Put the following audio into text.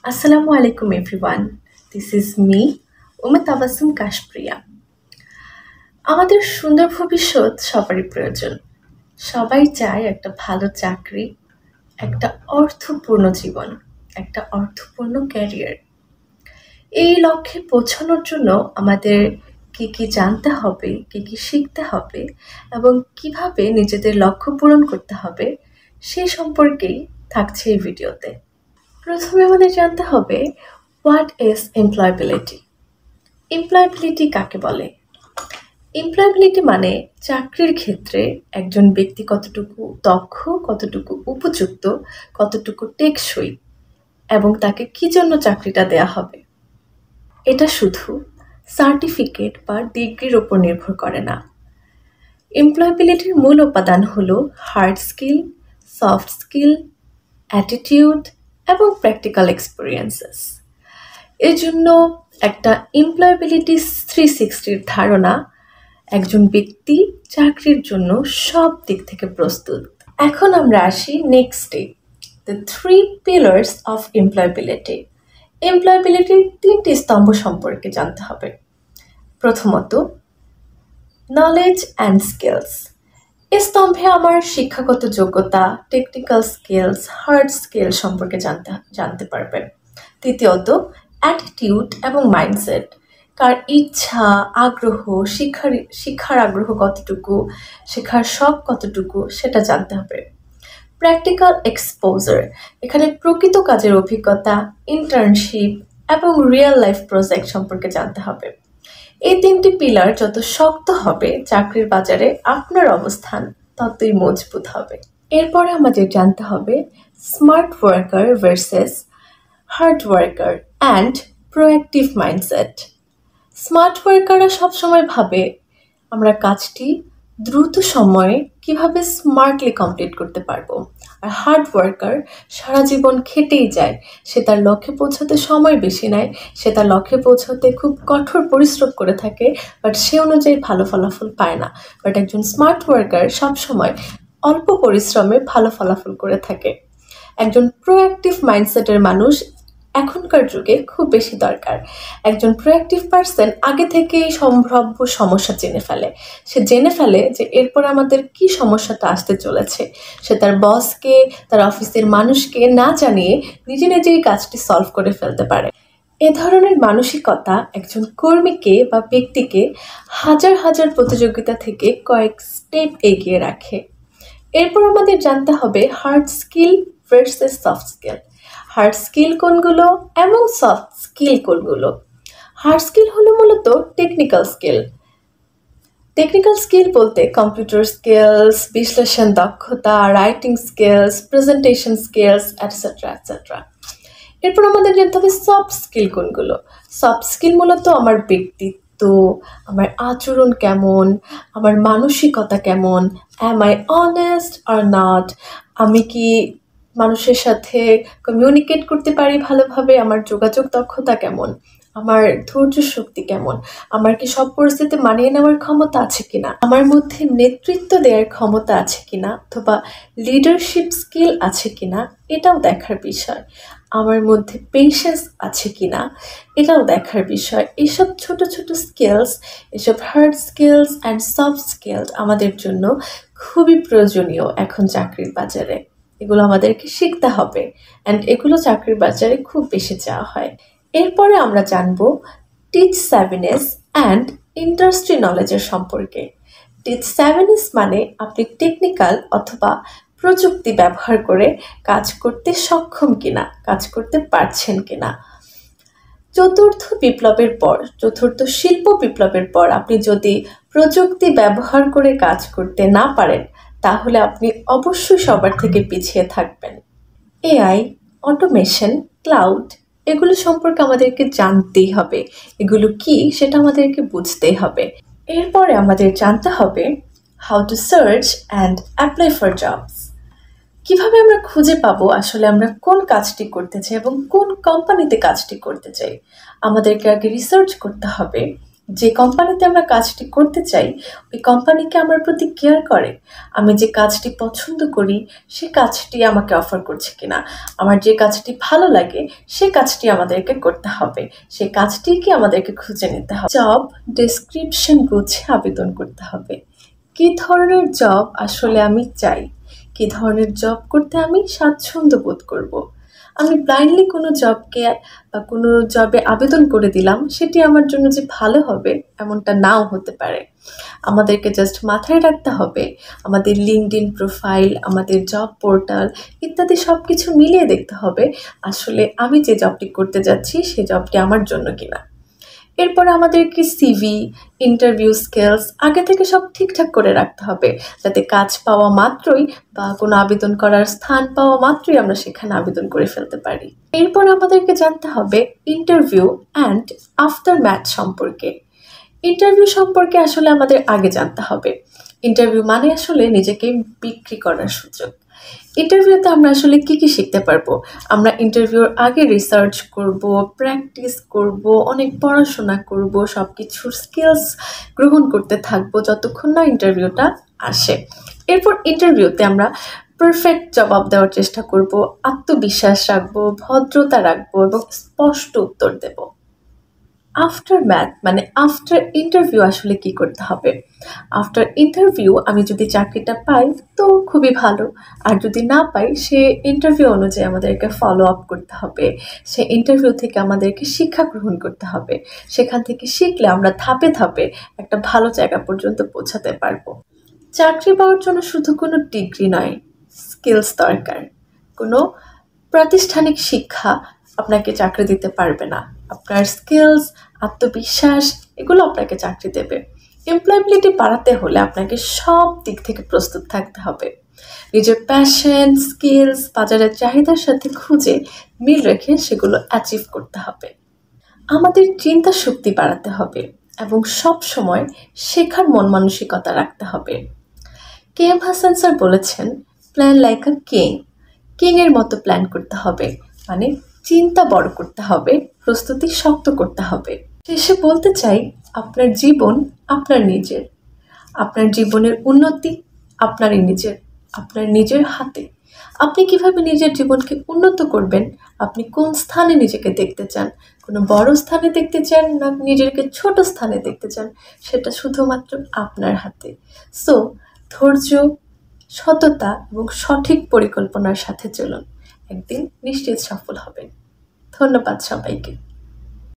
Assalamu alaikum everyone. This is me, Tabassum Kashpriya. আমাদের সুন্দর ভবিষ্যৎ সবারই প্রয়োজন। সবাই চায় একটা ভালো চাকরি, একটা অর্থপূর্ণ জীবন, একটা অর্থপূর্ণ ক্যারিয়ার। এই লক্ষ্যে পৌঁছানোর জন্য আমাদের কি জানতে হবে, কি শিখতে হবে এবং কিভাবে নিজেদের লক্ষ্য পূরণ করতে হবে সে সম্পর্কেই থাকছে এই ভিডিওতে। প্রথমে আমাদের জানতে হবে হোয়াট ইজ এমপ্লয়াবিলিটি। এমপ্লয়াবিলিটি কাকে বলে? এমপ্লয়াবিলিটি মানে চাকরির ক্ষেত্রে একজন ব্যক্তি কতটুকু দক্ষ, কতটুকু উপযুক্ত, কতটুকু টেকসই এবং তাকে কি জন্য চাকরিটা দেয়া হবে। এটা শুধু সার্টিফিকেট বা ডিগ্রির ওপর নির্ভর করে না। এমপ্লয়াবিলিটির মূল উপাদান হলো hard skill, soft skill, attitude এবং প্র্যাকটিক্যাল এক্সপিরিয়েন্সেস। এর জন্য একটা এমপ্লয়াবিলিটি 360 ধারণা একজন ব্যক্তি চাকরির জন্য সব দিক থেকে প্রস্তুত। এখন আমরা আসি নেক্সটে, দ্য 3 pillars অফ এমপ্লয়াবিলিটি। এমপ্লয়াবিলিটির 3টি স্তম্ভ সম্পর্কে জানতে হবে। প্রথমত, নলেজ অ্যান্ড স্কিলস। এই স্তম্ভে আমার শিক্ষাগত যোগ্যতা, টেকনিক্যাল স্কিলস, হার্ড স্কিল সম্পর্কে জানতে পারবে। তৃতীয়ত, অ্যাটিটিউড এবং মাইন্ডসেট। কার ইচ্ছা, আগ্রহ, শিক্ষার আগ্রহ কতটুকু, শেখার শখ কতটুকু সেটা জানতে হবে। প্র্যাকটিক্যাল এক্সপোজার, এখানে প্রকৃত কাজের অভিজ্ঞতা, ইন্টার্নশিপ এবং রিয়েল লাইফ প্রজেক্ট সম্পর্কে জানতে হবে। এই 3টি পিলার যত শক্ত হবে চাকরির বাজারে আপনার অবস্থান ততই মজবুত হবে। এরপরে আমাদের জানতে হবে smart worker versus hard worker and proactive mindset. Smart ওয়ার্কাররা সবসময় ভাবে আমরা কাজটি দ্রুত সময়ে কিভাবে স্মার্টলি কমপ্লিট করতে পারবো, আর হার্ড ওয়ার্কার সারা জীবন খেটেই যায়। সে তার লক্ষ্যে পৌঁছাতে সময় বেশি নেয়, সে তার লক্ষ্যে পৌঁছাতে খুব কঠোর পরিশ্রম করে থাকে, বাট সে অনুযায়ী ভালো ফলাফল পায় না। বাট একজন স্মার্ট ওয়ার্কার সবসময় অল্প পরিশ্রমে ভালো ফলাফল করে থাকে। একজন প্রোঅ্যাক্টিভ মাইন্ডসেটের মানুষ এখনকার যুগে খুব বেশি দরকার। একজন প্রোঅ্যাক্টিভ পার্সন আগে থেকেই সম্ভাব্য সমস্যা সে জেনে ফেলে যে এরপর আমাদের কি সমস্যাটা আসতে চলেছে। সে তার বসকে, তার অফিসের মানুষকে না জানিয়ে নিজেই কাজটি সলভ করে ফেলতে পারে। এ ধরনের মানসিকতা একজন কর্মীকে বা ব্যক্তিকে হাজার প্রতিযোগিতা থেকে কয়েক স্টেপ এগিয়ে রাখে। এরপর আমাদের জানতে হবে hard skill versus soft skill. Hard skill কোনগুলো এবং সফট স্কিল কোনগুলো? হার্ড স্কিল হলো মূলত টেকনিক্যাল স্কিল। টেকনিক্যাল স্কিল বলতে কম্পিউটার স্কিলস, বিশ্লেষণ দক্ষতা, writing skills, presentation skills etcetera. এরপর আমাদের জানতে হবে সফট স্কিল কোনগুলো। সফট স্কিল মূলত আমার ব্যক্তিত্ব, আমার আচরণ কেমন, আমার মানসিকতা কেমন, am I honest or not, আমি কি মানুষের সাথে কমিউনিকেট করতে পারি ভালোভাবে, আমার যোগাযোগ দক্ষতা কেমন, আমার ধৈর্য শক্তি কেমন, আমার কি সব পরিস্থিতি মানিয়ে নেওয়ার ক্ষমতা আছে কিনা, আমার মধ্যে নেতৃত্ব দেওয়ার ক্ষমতা আছে কিনা অথবা লিডারশিপ স্কিল আছে কিনা এটাও দেখার বিষয়। আমার মধ্যে পেশেন্স আছে কিনা এটাও দেখার বিষয়। এসব ছোট স্কিলস, এসব hard skills and soft skills আমাদের জন্য খুবই প্রয়োজনীয় এখন চাকরির বাজারে। এগুলো আমাদেরকে শিখতে হবে অ্যান্ড এগুলো চাকরির বাজারে খুব বেশি চাওয়া হয়। এরপরে আমরা জানব টিচ স্যাভিনেস অ্যান্ড ইন্ডাস্ট্রি নলেজের সম্পর্কে। টিচ স্যাভিনেস মানে আপনি টেকনিক্যাল অথবা প্রযুক্তি ব্যবহার করে কাজ করতে সক্ষম কিনা, কাজ করতে পারছেন কিনা। চতুর্থ শিল্প বিপ্লবের পর আপনি যদি প্রযুক্তি ব্যবহার করে কাজ করতে না পারেন তাহলে আপনি অবশ্যই সবার থেকে পিছিয়ে থাকবেন। এআই, অটোমেশন, ক্লাউড এগুলো সম্পর্কে আমাদেরকে জানতেই হবে। এগুলো কি সেটা আমাদেরকে বুঝতেই হবে। এরপরে আমাদের জানতে হবে how to search and apply for jobs. কিভাবে আমরা খুঁজে পাবো আসলে আমরা কোন কাজটি করতে চাই এবং কোন কোম্পানিতে কাজটি করতে চাই। আমাদেরকে আগে রিসার্চ করতে হবে যে কোম্পানিতে আমরা কাজটি করতে চাই ওই কোম্পানিকে আমার প্রতি কেয়ার করে, আমি যে কাজটি পছন্দ করি সে কাজটি আমাকে অফার করছে কিনা, আমার যে কাজটি ভালো লাগে সে কাজটি আমাদেরকে করতে হবে, সে কাজটিকে আমাদেরকে খুঁজে নিতে হবে। জব ডেসক্রিপশন বুঝে আবেদন করতে হবে। কী ধরনের জব আসলে আমি চাই, কী ধরনের জব করতে আমি স্বাচ্ছন্দ্য বোধ করব। আমি ব্লাইন্ডলি কোনো জবকে বা কোনো জবে আবেদন করে দিলাম, সেটি আমার জন্য যে ভালো হবে এমনটা নাও হতে পারে। আমাদেরকে জাস্ট মাথায় রাখতে হবে আমাদের লিঙ্কডইন প্রোফাইল, আমাদের জব পোর্টাল ইত্যাদি সব কিছু মিলিয়ে দেখতে হবে আসলে আমি যে জবটি করতে যাচ্ছি সেই জবটি আমার জন্য কিনা। এরপরে আমাদেরকে সিভি, ইন্টারভিউ স্কিলস আগে থেকে সব ঠিকঠাক করে রাখতে হবে, যাতে কাজ পাওয়া মাত্রই বা কোনো আবেদন করার স্থান পাওয়া মাত্রই আমরা সেখানে আবেদন করে ফেলতে পারি। এরপর আমাদেরকে জানতে হবে ইন্টারভিউ অ্যান্ড আফটার ম্যাথ সম্পর্কে। ইন্টারভিউ সম্পর্কে আসলে আমাদের আগে জানতে হবে। ইন্টারভিউ মানে আসলে নিজেকে বিক্রি করার সুযোগ। ইন্টারভিউতে আমরা আসলে কি শিখতে পারবো? আমরা ইন্টারভিউর আগে রিসার্চ করব, প্র্যাকটিস করব, অনেক পড়াশোনা করব, সব কিছুর স্কিলস গ্রহণ করতে থাকবো যতক্ষণ না ইন্টারভিউটা আসে। এরপর ইন্টারভিউতে আমরা পারফেক্ট জবাব দেওয়ার চেষ্টা করব, আত্মবিশ্বাস রাখবো, ভদ্রতা রাখবো এবং স্পষ্ট উত্তর দেব। আফটার ম্যাথ মানে আফটার ইন্টারভিউ আসলে কি করতে হবে? আফটার ইন্টারভিউ আমি যদি চাকরিটা পাই তো খুবই ভালো, আর যদি না পাই সে ইন্টারভিউ অনুযায়ী আমাদেরকে ফলো আপ করতে হবে, সে ইন্টারভিউ থেকে আমাদেরকে শিক্ষা গ্রহণ করতে হবে, সেখান থেকে শিখলে আমরা ধাপে ধাপে একটা ভালো জায়গা পর্যন্ত পৌঁছাতে পারবো। চাকরি পাওয়ার জন্য শুধু কোনো ডিগ্রি নয়, স্কিলস দরকার। কোনো প্রাতিষ্ঠানিক শিক্ষা আপনাকে চাকরি দিতে পারবে না, আপনার স্কিলস, আত্মবিশ্বাস এগুলো আপনাকে চাকরি দেবে। এমপ্লয়াবিলিটি বাড়াতে হলে আপনাকে সব দিক থেকে প্রস্তুত থাকতে হবে। নিজের প্যাশন, স্কিলস বাজারের চাহিদার সাথে খুঁজে মিল রেখে সেগুলো অ্যাচিভ করতে হবে। আমাদের চিন্তা শক্তি বাড়াতে হবে এবং সব সময় শেখার মন মানসিকতা রাখতে হবে। কেএম হাসান স্যার বলেছেন, প্ল্যান লাইক আ কিং। কিংয়ের মতো প্ল্যান করতে হবে, মানে চিন্তা বড় করতে হবে, প্রস্তুতি শক্ত করতে হবে। শেষে বলতে চাই, আপনার জীবন আপনার নিজের, আপনার জীবনের উন্নতি আপনারই নিজের, আপনার নিজের হাতে। আপনি কিভাবে নিজের জীবনকে উন্নত করবেন, আপনি কোন স্থানে নিজেকে দেখতে চান, কোনো বড় স্থানে দেখতে চান না নিজেকে ছোট স্থানে দেখতে চান, সেটা শুধুমাত্র আপনার হাতে। সো ধৈর্য, সততা এবং সঠিক পরিকল্পনার সাথে চলুন, একদিন নিশ্চিত সফল হবেন। ধন্যবাদ সবাইকে।